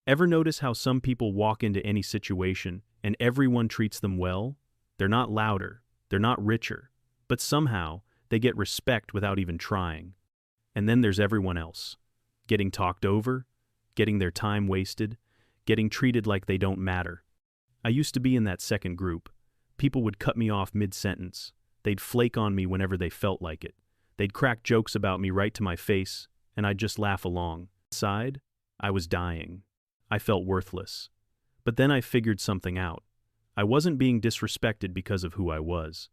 Ever notice how some people walk into any situation and everyone treats them well? They're not louder, they're not richer, but somehow they get respect without even trying. And then there's everyone else, getting talked over, getting their time wasted, getting treated like they don't matter. I used to be in that second group. People would cut me off mid-sentence. They'd flake on me whenever they felt like it. They'd crack jokes about me right to my face, and I'd just laugh along. Inside, I was dying. I felt worthless. But then I figured something out. I wasn't being disrespected because of who I was.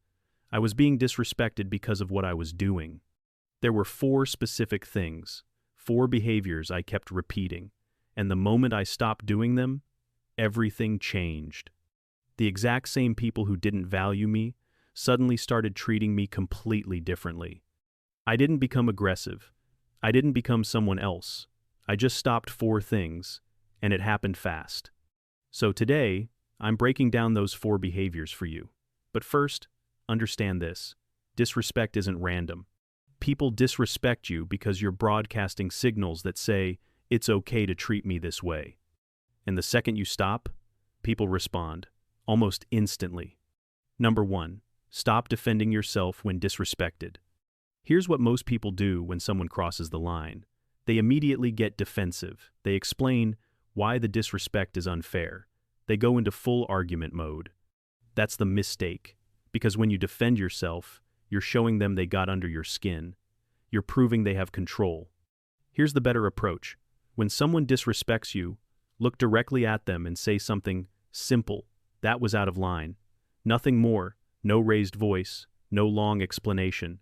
I was being disrespected because of what I was doing. There were 4 specific things, 4 behaviors I kept repeating, and the moment I stopped doing them, everything changed. The exact same people who didn't value me suddenly started treating me completely differently. I didn't become aggressive. I didn't become someone else. I just stopped 4 things, and it happened fast. So today, I'm breaking down those 4 behaviors for you. But first, understand this. Disrespect isn't random. People disrespect you because you're broadcasting signals that say, it's okay to treat me this way. And the second you stop, people respond, almost instantly. Number 1, stop defending yourself when disrespected. Here's what most people do when someone crosses the line. They immediately get defensive. They explain why the disrespect is unfair. They go into full argument mode. That's the mistake, because when you defend yourself, you're showing them they got under your skin. You're proving they have control. Here's the better approach. When someone disrespects you, look directly at them and say something simple. That was out of line. Nothing more, no raised voice, no long explanation.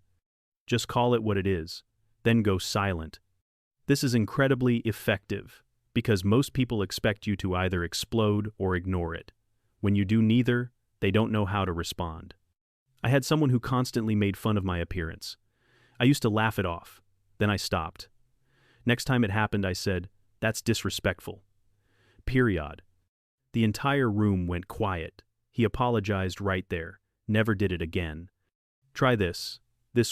Just call it what it is, then go silent. This is incredibly effective, because most people expect you to either explode or ignore it. When you do neither, they don't know how to respond. I had someone who constantly made fun of my appearance. I used to laugh it off, then I stopped. Next time it happened, I said, "That's disrespectful." Period. The entire room went quiet. He apologized right there, never did it again. Try this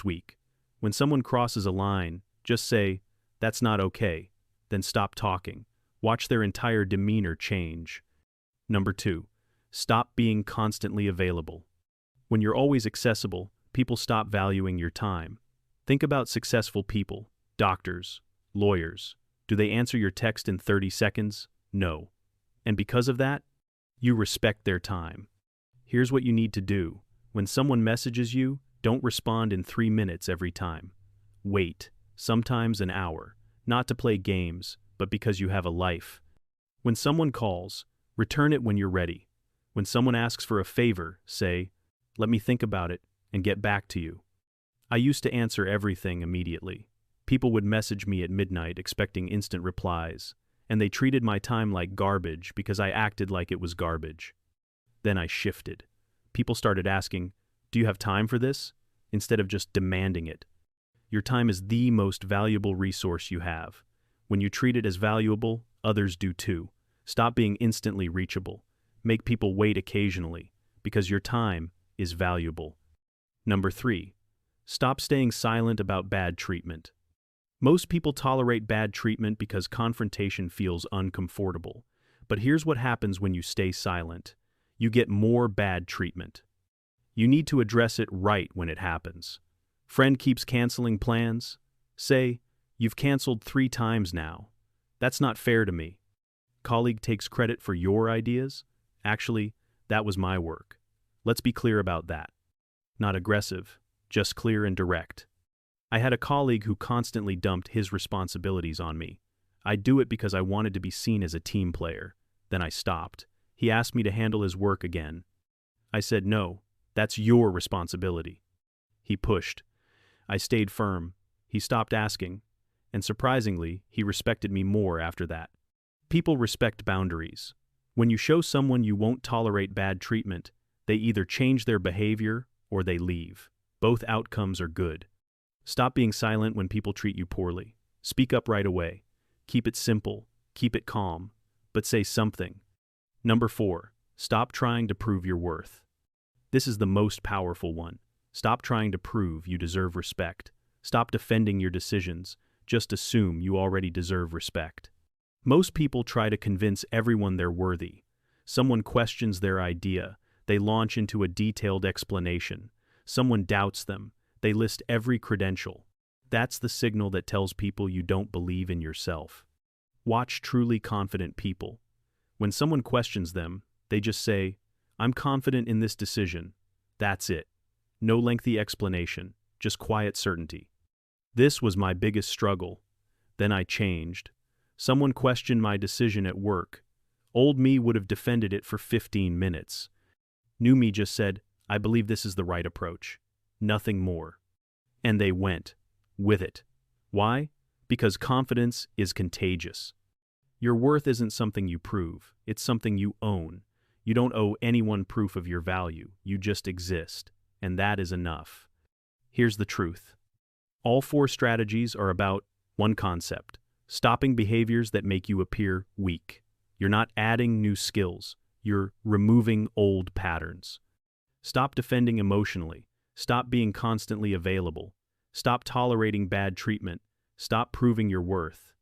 week. When someone crosses a line, just say, "That's not okay," then stop talking. Watch their entire demeanor change. Number 2, stop being constantly available. When you're always accessible, people stop valuing your time. Think about successful people, doctors, lawyers. Do they answer your text in 30 seconds? No. And because of that, you respect their time. Here's what you need to do. When someone messages you, don't respond in 3 minutes every time. Wait, sometimes an hour, not to play games, but because you have a life. When someone calls, return it when you're ready. When someone asks for a favor, say, "Let me think about it and get back to you." I used to answer everything immediately. People would message me at midnight expecting instant replies, and they treated my time like garbage because I acted like it was garbage. Then I shifted. People started asking, "Do you have time for this?" instead of just demanding it. Your time is the most valuable resource you have. When you treat it as valuable, others do too. Stop being instantly reachable. Make people wait occasionally, because your time is valuable. Number 3, stop staying silent about bad treatment. Most people tolerate bad treatment because confrontation feels uncomfortable. But here's what happens when you stay silent. You get more bad treatment. You need to address it right when it happens. Friend keeps canceling plans. Say, "You've canceled 3 times now. That's not fair to me." Colleague takes credit for your ideas. Actually, that was my work. Let's be clear about that. Not aggressive, just clear and direct. I had a colleague who constantly dumped his responsibilities on me. I'd do it because I wanted to be seen as a team player. Then I stopped. He asked me to handle his work again. I said, "No, that's your responsibility." He pushed. I stayed firm. He stopped asking. And surprisingly, he respected me more after that. People respect boundaries. When you show someone you won't tolerate bad treatment, they either change their behavior or they leave. Both outcomes are good. Stop being silent when people treat you poorly. Speak up right away. Keep it simple. Keep it calm. But say something. Number 4, stop trying to prove your worth. This is the most powerful one. Stop trying to prove you deserve respect. Stop defending your decisions. Just assume you already deserve respect. Most people try to convince everyone they're worthy. Someone questions their idea, they launch into a detailed explanation. Someone doubts them, they list every credential. That's the signal that tells people you don't believe in yourself. Watch truly confident people. When someone questions them, they just say, "I'm confident in this decision." That's it. No lengthy explanation, just quiet certainty. This was my biggest struggle. Then I changed. Someone questioned my decision at work. Old me would have defended it for 15 minutes. New me just said, "I believe this is the right approach." Nothing more. And they went with it. Why? Because confidence is contagious. Your worth isn't something you prove, it's something you own. You don't owe anyone proof of your value, you just exist, and that is enough. Here's the truth. All 4 strategies are about one concept: stopping behaviors that make you appear weak. You're not adding new skills, you're removing old patterns. Stop defending emotionally, stop being constantly available, stop tolerating bad treatment, stop proving your worth.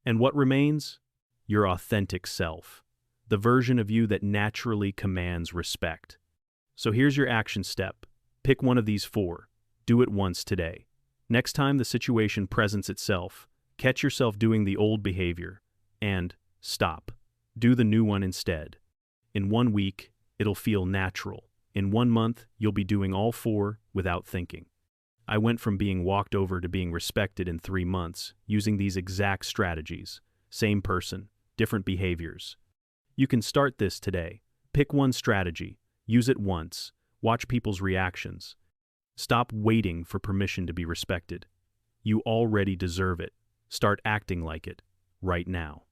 And what remains? Your authentic self, the version of you that naturally commands respect. So here's your action step. Pick one of these 4. Do it once today. Next time the situation presents itself, catch yourself doing the old behavior and stop. Do the new one instead. In 1 week, it'll feel natural. In 1 month, you'll be doing all 4 without thinking. I went from being walked over to being respected in 3 months using these exact strategies. Same person, different behaviors. You can start this today. Pick one strategy, use it once, watch people's reactions. Stop waiting for permission to be respected. You already deserve it. Start acting like it, right now.